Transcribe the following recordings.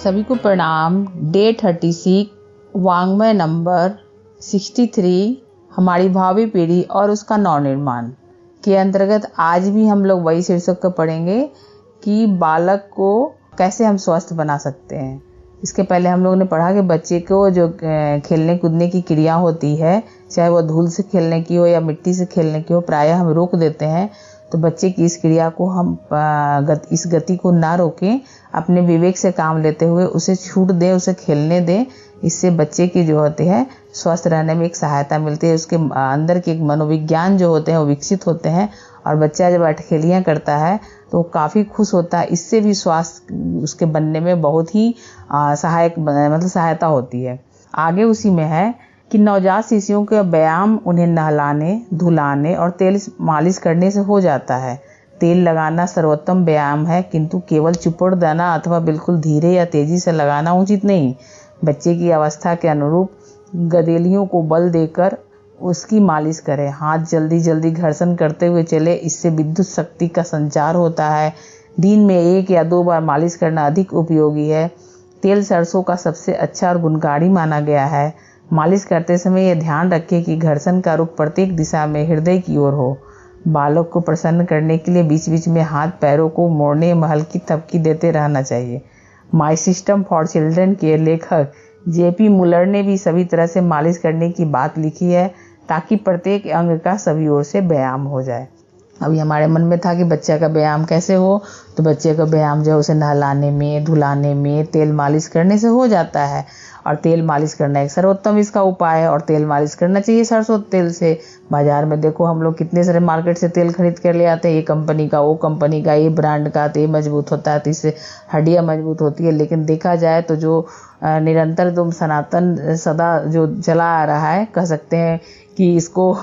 सभी को प्रणाम। डे 36 वाङ्मय नंबर 63 हमारी भावी पीढ़ी और उसका नवनिर्माण के अंतर्गत आज भी हम लोग वही शीर्षक को पढ़ेंगे कि बालक को कैसे हम स्वस्थ बना सकते हैं। इसके पहले हम लोगों ने पढ़ा कि बच्चे को जो खेलने कूदने की क्रिया होती है, चाहे वो धूल से खेलने की हो या मिट्टी से खेलने की हो, प्रायः हम रोक देते हैं। तो बच्चे की इस क्रिया को हम इस गति को ना रोकें, अपने विवेक से काम लेते हुए उसे छूट दें, उसे खेलने दें। इससे बच्चे की जो होते हैं स्वस्थ रहने में एक सहायता मिलती है। उसके अंदर के एक मनोविज्ञान जो होते हैं वो विकसित होते हैं और बच्चा जब अठखेलियाँ करता है तो वो काफ़ी खुश होता है। इससे भी स्वास्थ्य उसके बनने में बहुत ही सहायता होती है। आगे उसी में है कि नवजात शिशुओं का व्यायाम उन्हें नहलाने, धुलाने और तेल मालिश करने से हो जाता है। तेल लगाना सर्वोत्तम व्यायाम है, किंतु केवल चुपड़ देना अथवा बिल्कुल धीरे या तेजी से लगाना उचित नहीं। बच्चे की अवस्था के अनुरूप गदेलियों को बल देकर उसकी मालिश करें। हाथ जल्दी जल्दी घर्षण करते हुए चले, इससे विद्युत शक्ति का संचार होता है। दिन में 1 या 2 बार मालिश करना अधिक उपयोगी है। तेल सरसों का सबसे अच्छा और गुणकारी माना गया है। मालिश करते समय यह ध्यान रखें कि घर्षण का रुख प्रत्येक दिशा में हृदय की ओर हो। बालक को प्रसन्न करने के लिए बीच बीच में हाथ पैरों को मोड़ने में हल्की थपकी देते रहना चाहिए। माई सिस्टम फॉर चिल्ड्रन के लेखक JP मुलर ने भी सभी तरह से मालिश करने की बात लिखी है, ताकि प्रत्येक अंग का सभी ओर से व्यायाम हो जाए। अभी हमारे मन में था कि बच्चे का व्यायाम कैसे हो, तो बच्चे का व्यायाम जो है उसे नहलाने में, धुलाने में, तेल मालिश करने से हो जाता है। और तेल मालिश करना एक सर्वोत्तम इसका उपाय है और तेल मालिश करना चाहिए सरसों तेल से। बाजार में देखो हम लोग कितने सारे मार्केट से तेल खरीद कर ले आते हैं, ये कंपनी का, वो कंपनी का, ये ब्रांड का, तो ये मजबूत होता है, तो इससे हड्डियाँ मजबूत होती है। लेकिन देखा जाए तो जो निरंतर तुम सनातन सदा जो चला आ रहा है, कह सकते हैं कि इसको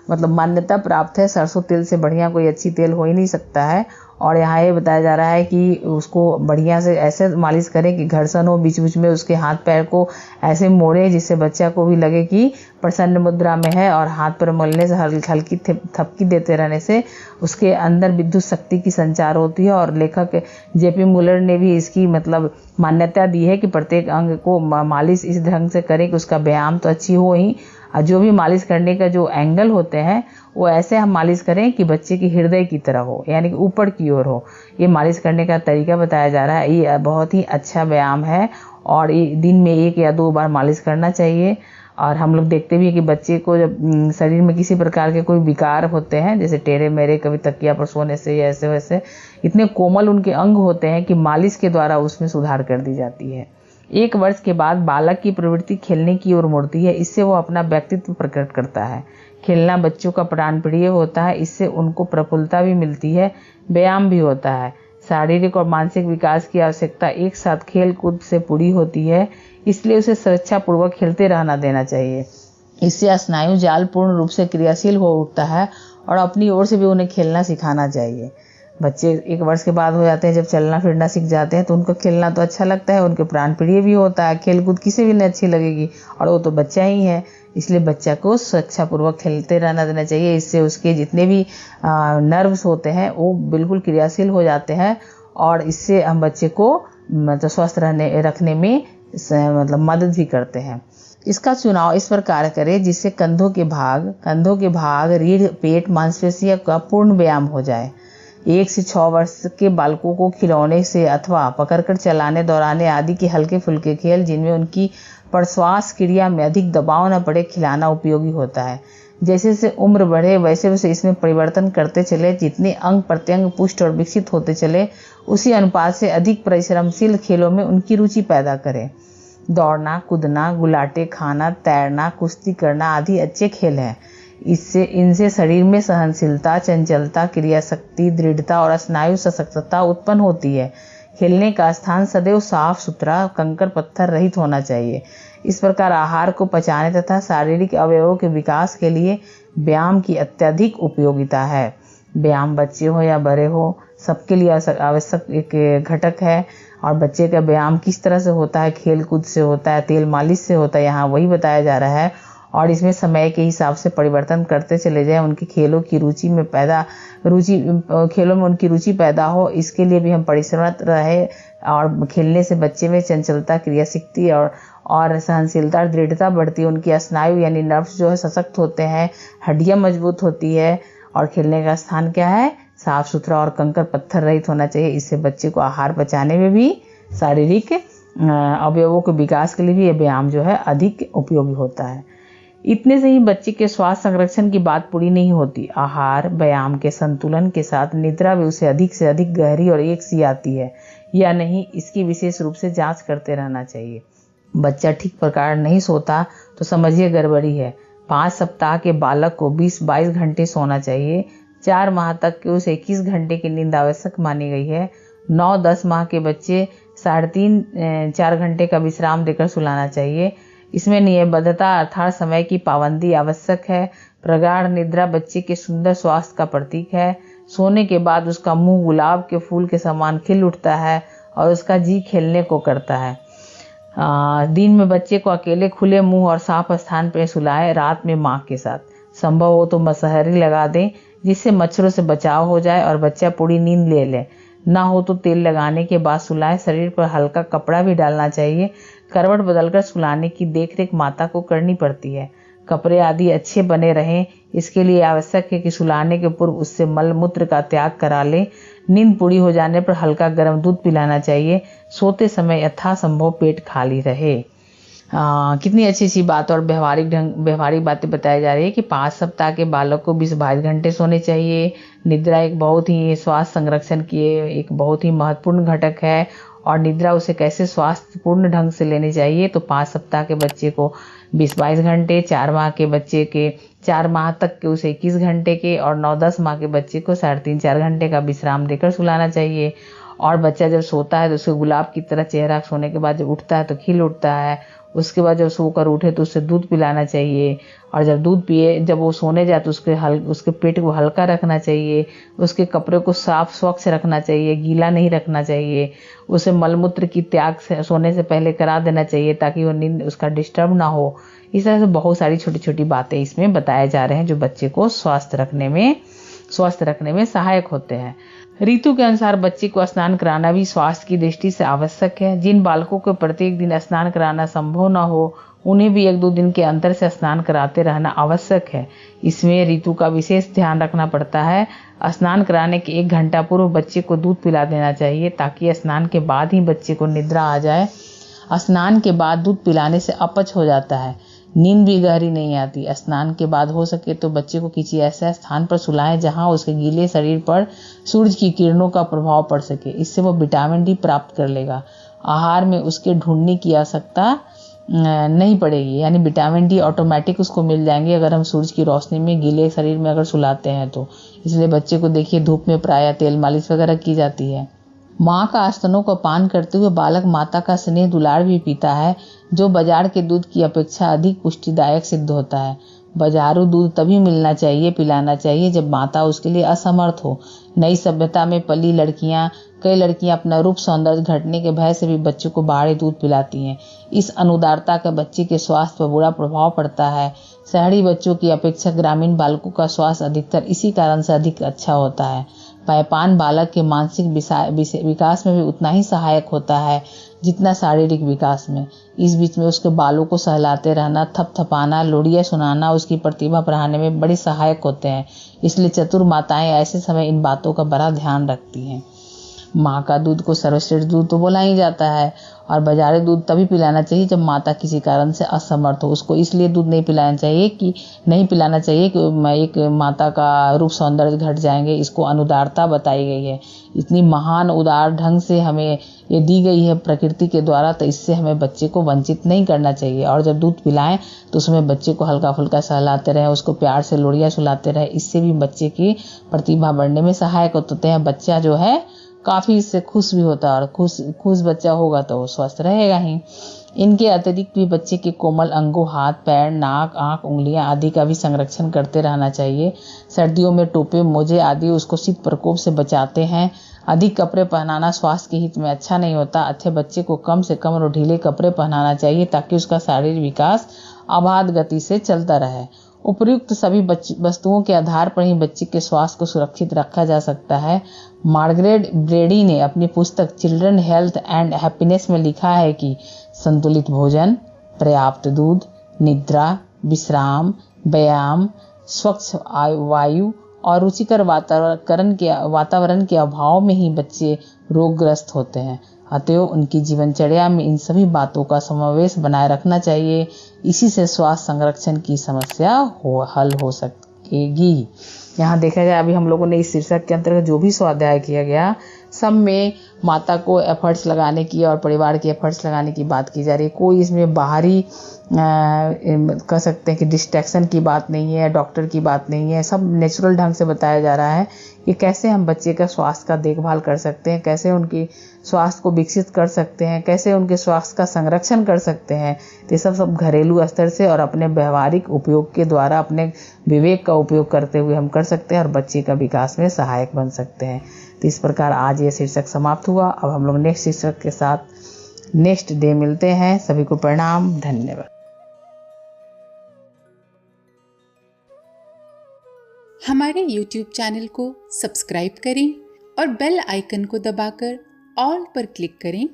मान्यता प्राप्त है, सरसों तेल से बढ़िया कोई अच्छी तेल हो ही नहीं सकता है। और यहाँ ये बताया जा रहा है कि उसको बढ़िया से ऐसे मालिश करें कि घर्षण हो, बीच बीच में उसके हाथ पैर को ऐसे मोड़े जिससे बच्चा को भी लगे कि प्रसन्न मुद्रा में है। और हाथ पर मलने से हल्की थपकी देते रहने से उसके अंदर विद्युत शक्ति की संचार होती है। और लेखक JP मुलर ने भी इसकी मान्यता दी है कि प्रत्येक अंग को मालिश इस ढंग से करें कि उसका व्यायाम तो अच्छी हो ही, और जो भी मालिश करने का जो एंगल होते हैं वो ऐसे हम मालिश करें कि बच्चे की हृदय की तरह हो, यानी कि ऊपर की ओर हो। ये मालिश करने का तरीका बताया जा रहा है। ये बहुत ही अच्छा व्यायाम है और दिन में 1 या 2 बार मालिश करना चाहिए। और हम लोग देखते भी हैं कि बच्चे को जब शरीर में किसी प्रकार के कोई विकार होते हैं, जैसे टेढ़े मेढ़े, कभी तकिया पर सोने से या ऐसे वैसे, इतने कोमल उनके अंग होते हैं कि मालिश के द्वारा उसमें सुधार कर दी जाती है। 1 वर्ष के बाद बालक की प्रवृत्ति खेलने की ओर मुड़ती है। इससे वो अपना व्यक्तित्व प्रकट करता है। खेलना बच्चों का प्राणप्रिय होता है। इससे उनको प्रफुल्लता भी मिलती है, व्यायाम भी होता है। शारीरिक और मानसिक विकास की आवश्यकता एक साथ खेल कूद से पूरी होती है, इसलिए उसे स्वेच्छापूर्वक खेलते रहना देना चाहिए। इससे स्नायु जाल पूर्ण रूप से क्रियाशील हो उठता है और अपनी ओर से भी उन्हें खेलना सिखाना चाहिए। बच्चे 1 वर्ष के बाद हो जाते हैं, जब चलना फिरना सीख जाते हैं, तो उनको खेलना तो अच्छा लगता है, उनके प्राण प्रिय भी होता है। खेल कूद किसी भी नहीं अच्छी लगेगी, और वो तो बच्चा ही है, इसलिए बच्चा को स्वेच्छापूर्वक खेलते रहना देना चाहिए। इससे उसके जितने भी नर्व्स होते हैं वो बिल्कुल क्रियाशील हो जाते हैं और इससे हम बच्चे को स्वस्थ रखने में मदद भी करते हैं। इसका चुनाव इस प्रकार करें जिससे कंधों के भाग, रीढ़, पेट, मांसपेशियों का पूर्ण व्यायाम हो जाए। 1 से 6 वर्ष के बालकों को खिलौने से अथवा पकड़कर चलाने, दौड़ाने आदि के हल्के फुल्के खेल, जिनमें उनकी प्रश्वास क्रिया में अधिक दबाव न पड़े, खिलाना उपयोगी होता है। जैसे जैसे उम्र बढ़े वैसे वैसे इसमें परिवर्तन करते चले। जितने अंग प्रत्यंग पुष्ट और विकसित होते चले, उसी अनुपात से अधिक परिश्रमशील खेलों में उनकी रुचि पैदा करें। दौड़ना, कूदना, गुलाटे खाना, तैरना, कुश्ती करना आदि अच्छे खेल हैं। इनसे शरीर में सहनशीलता, चंचलता, क्रिया शक्ति, दृढ़ता और स्नायु सशक्तता उत्पन्न होती है। खेलने का स्थान सदैव साफ सुथरा, कंकड़ पत्थर रहित होना चाहिए। इस प्रकार आहार को पचाने तथा शारीरिक अवयवों के विकास के लिए व्यायाम की अत्यधिक उपयोगिता है। व्यायाम बच्चे हो या बड़े हो, सबके लिए आवश्यक एक घटक है। और बच्चे का व्यायाम किस तरह से होता है? खेल कूद से होता है, तेल मालिश से होता है, यहाँ वही बताया जा रहा है। और इसमें समय के हिसाब से परिवर्तन करते चले जाएं। उनकी खेलों में उनकी रुचि पैदा हो, इसके लिए भी हम परिश्रमरत रहे। और खेलने से बच्चे में चंचलता, क्रियाशक्ति और सहनशीलता और दृढ़ता बढ़ती है। उनकी स्नायु यानी नर्व्स जो है सशक्त होते हैं, हड्डियां मजबूत होती है। और खेलने का स्थान क्या है? साफ सुथरा और कंकड़ पत्थर रहित होना चाहिए। इससे बच्चे को आहार पचाने में भी, शारीरिक अवयवों के विकास के लिए भी यह व्यायाम जो है अधिक उपयोगी होता है। इतने से ही बच्चे के स्वास्थ्य संरक्षण की बात पूरी नहीं होती। आहार व्यायाम के संतुलन के साथ निद्रा भी उसे अधिक से अधिक गहरी और एक सी आती है या नहीं, इसकी विशेष रूप से जांच करते रहना चाहिए। बच्चा ठीक प्रकार नहीं सोता तो समझिए गड़बड़ी है। 5 सप्ताह के बालक को 20-22 घंटे सोना चाहिए। 4 माह तक के उसे 21 घंटे की नींद आवश्यक मानी गई है। 9-10 माह के बच्चे 3.5-4 घंटे का विश्राम देकर सुलाना चाहिए। इसमें नियमबद्धता अर्थात समय की पाबंदी आवश्यक है। प्रगाढ़ निद्रा बच्चे के सुंदर स्वास्थ्य का प्रतीक है। सोने के बाद उसका मुंह गुलाब के फूल के समान खिल उठता है और उसका जी खेलने को करता है। दिन में बच्चे को अकेले खुले मुंह और साफ स्थान पर सुलाएं। रात में मां के साथ, संभव हो तो मसहरी लगा दें जिससे मच्छरों से बचाव हो जाए और बच्चा पूरी नींद ले ले। ना हो तो तेल लगाने के बाद सुलाएं। शरीर पर हल्का कपड़ा भी डालना चाहिए। करवट बदलकर सुलाने की देखरेख माता को करनी पड़ती है। कपड़े आदि अच्छे बने रहें, इसके लिए आवश्यक है कि सुलाने के पूर्व उससे मल मूत्र का त्याग करा लें। नींद पूरी हो जाने पर हल्का गर्म दूध पिलाना चाहिए। सोते समय यथासंभव पेट खाली रहे। कितनी अच्छी बात और व्यवहारिक बातें बताई जा रही है कि 5 सप्ताह के बालक को 20-22 घंटे सोने चाहिए। निद्रा एक बहुत ही स्वास्थ्य संरक्षण की एक बहुत ही महत्वपूर्ण घटक है। और निद्रा उसे कैसे स्वास्थ्यपूर्ण ढंग से लेनी चाहिए, तो 5 सप्ताह के बच्चे को 20-22 घंटे, 4 माह के बच्चे के 4 माह तक के उसे 21 घंटे के और 9-10 माह के बच्चे को 3.5-4 घंटे का विश्राम देकर सुलाना चाहिए। और बच्चा जब सोता है तो उसके गुलाब की तरह चेहरा सोने के बाद जब उठता है तो खिल उठता है। उसके बाद जब सोकर उठे तो उसे दूध पिलाना चाहिए। और जब दूध पिए, जब वो सोने जाए तो उसके पेट को हल्का रखना चाहिए। उसके कपड़े को साफ स्वच्छ रखना चाहिए, गीला नहीं रखना चाहिए। उसे मलमूत्र की त्याग से सोने से पहले करा देना चाहिए ताकि वो नींद उसका डिस्टर्ब ना हो। इस तरह से बहुत सारी छोटी छोटी बातें इसमें बताए जा रहे हैं जो बच्चे को स्वस्थ रखने में सहायक होते हैं। ऋतु के अनुसार बच्चे को स्नान कराना भी स्वास्थ्य की दृष्टि से आवश्यक है। जिन बालकों को प्रत्येक दिन स्नान कराना संभव न हो, उन्हें भी 1-2 दिन के अंतर से स्नान कराते रहना आवश्यक है। इसमें ऋतु का विशेष ध्यान रखना पड़ता है। स्नान कराने के 1 घंटा पूर्व बच्चे को दूध पिला देना चाहिए ताकि स्नान के बाद ही बच्चे को निद्रा आ जाए। स्नान के बाद दूध पिलाने से अपच हो जाता है, नींद भी गहरी नहीं आती। स्नान के बाद हो सके तो बच्चे को किसी ऐसे स्थान पर सुलाएं जहां उसके गीले शरीर पर सूरज की किरणों का प्रभाव पड़ सके। इससे वो विटामिन डी प्राप्त कर लेगा। आहार में उसके ढूंढने की आवश्यकता नहीं पड़ेगी, यानी विटामिन डी ऑटोमेटिक उसको मिल जाएंगे अगर हम सूरज की रोशनी में गीले शरीर में अगर सुलाते हैं तो। इसलिए बच्चे को देखिए धूप में प्रायः तेल मालिश वगैरह की जाती है। माँ का स्तनों को पान करते हुए बालक माता का स्नेह दुलार भी पीता है, जो बाजार के दूध की अपेक्षा अधिक पुष्टिदायक सिद्ध होता है। बाजारू दूध तभी पिलाना चाहिए जब माता उसके लिए असमर्थ हो। नई सभ्यता में पली कई लड़कियां अपना रूप सौंदर्य घटने के भय से भी बच्चों को बाहरी दूध पिलाती हैं। इस अनुदारता का बच्चे के स्वास्थ्य पर बुरा प्रभाव पड़ता है। शहरी बच्चों की अपेक्षा ग्रामीण बालकों का स्वास्थ्य अधिकतर इसी कारण से अधिक अच्छा होता है। पायपान बालक के मानसिक विकास में भी उतना ही सहायक होता है जितना शारीरिक विकास में। इस बीच में उसके बालों को सहलाते रहना, थपथपाना, लोरियां सुनाना उसकी प्रतिभा बढ़ाने में बड़े सहायक होते हैं। इसलिए चतुर माताएं ऐसे समय इन बातों का बड़ा ध्यान रखती हैं। माँ का दूध को सर्वश्रेष्ठ दूध तो बोला ही जाता है और बाजारी दूध तभी पिलाना चाहिए जब माता किसी कारण से असमर्थ हो। उसको इसलिए दूध नहीं पिलाना चाहिए कि एक माता का रूप सौंदर्य घट जाएंगे। इसको अनुदारता बताई गई है। इतनी महान उदार ढंग से हमें ये दी गई है प्रकृति के द्वारा, तो इससे हमें बच्चे को वंचित नहीं करना चाहिए। और जब दूध पिलाएं तो उसमें बच्चे को हल्का फुल्का सहलाते रहें, उसको प्यार से लोरियां सुलाते रहें। इससे भी बच्चे की प्रतिभा बढ़ने में सहायक होते हैं। बच्चा जो है काफी इससे खुश भी होता है और खुश बच्चा होगा तो वो स्वस्थ रहेगा ही। इनके अतिरिक्त भी बच्चे के कोमल अंगों, हाथ, पैर, नाक, आंख, उंगलियां आदि का भी संरक्षण करते रहना चाहिए। सर्दियों में टोपे, मोजे आदि उसको शीत प्रकोप से बचाते हैं। अधिक कपड़े पहनाना स्वास्थ्य के हित में अच्छा नहीं होता। अच्छे बच्चे को कम से कम और ढीले कपड़े पहनाना चाहिए ताकि उसका शारीरिक विकास अबाध गति से चलता रहे। उपयुक्त सभी वस्तुओं के आधार पर ही बच्चे के स्वास्थ्य को सुरक्षित रखा जा सकता है। मार्गरेट ब्रेडी ने अपनी पुस्तक चिल्ड्रन हेल्थ एंड हैप्पीनेस में लिखा है कि संतुलित भोजन, पर्याप्त दूध, निद्रा, विश्राम, व्यायाम, स्वच्छ वायु और रुचिकर वातावरण के अभाव में ही बच्चे रोगग्रस्त होते हैं। अतएव उनकी जीवनचर्या में इन सभी बातों का समावेश बनाए रखना चाहिए। इसी से स्वास्थ्य संरक्षण की समस्या हल हो सकेगी। यहाँ देखा जाए, अभी हम लोगों ने इस शीर्षक के अंतर्गत जो भी स्वाध्याय किया गया, सब में माता को एफर्ट्स लगाने की और परिवार के एफर्ट्स लगाने की बात की जा रही है। कोई इसमें बाहरी कह सकते हैं कि डिस्ट्रैक्शन की बात नहीं है, डॉक्टर की बात नहीं है। सब नेचुरल ढंग से बताया जा रहा है कि कैसे हम बच्चे का स्वास्थ्य का देखभाल कर सकते हैं, कैसे उनकी स्वास्थ्य को विकसित कर सकते हैं, कैसे उनके स्वास्थ्य का संरक्षण कर सकते हैं। तो ये सब घरेलू स्तर से और अपने व्यवहारिक उपयोग के द्वारा, अपने विवेक का उपयोग करते हुए हम कर सकते हैं और बच्चे का विकास में सहायक बन सकते हैं। तो इस प्रकार आज ये शीर्षक समाप्त हुआ। अब हम लोग नेक्स्ट शीर्षक के साथ नेक्स्ट डे मिलते हैं। सभी को प्रणाम, धन्यवाद। हमारे YouTube चैनल को सब्सक्राइब करें और बेल आइकन को दबाकर ऑल पर क्लिक करें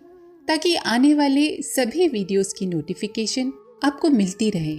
ताकि आने वाले सभी वीडियोस की नोटिफिकेशन आपको मिलती रहे।